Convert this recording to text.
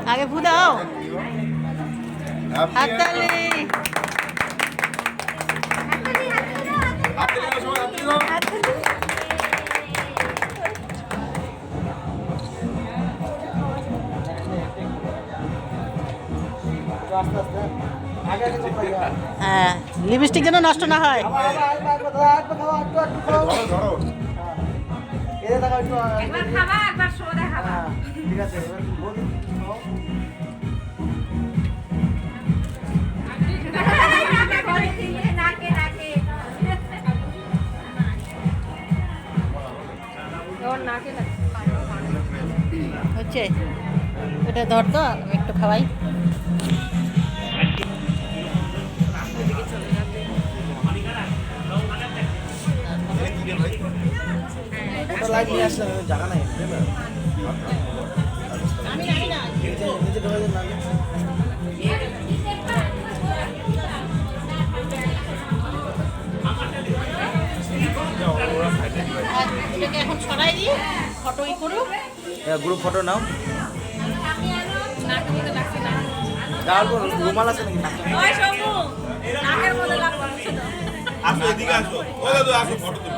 আগে ফু দাও হাততালি হ্যাঁ লিপস্টিক যেন নষ্ট না হয় হচ্ছে এটা ধর তো আমি একটু খাওয়াই লাইট নিয়ে আসলে জায়গা নাই এখন ছড়াই দিয়ে ফটোই করুক গ্রুপ ফটো নাও রুমাল আছে নাকি আসো এদিকে আসো ও দাদু আসো ফটো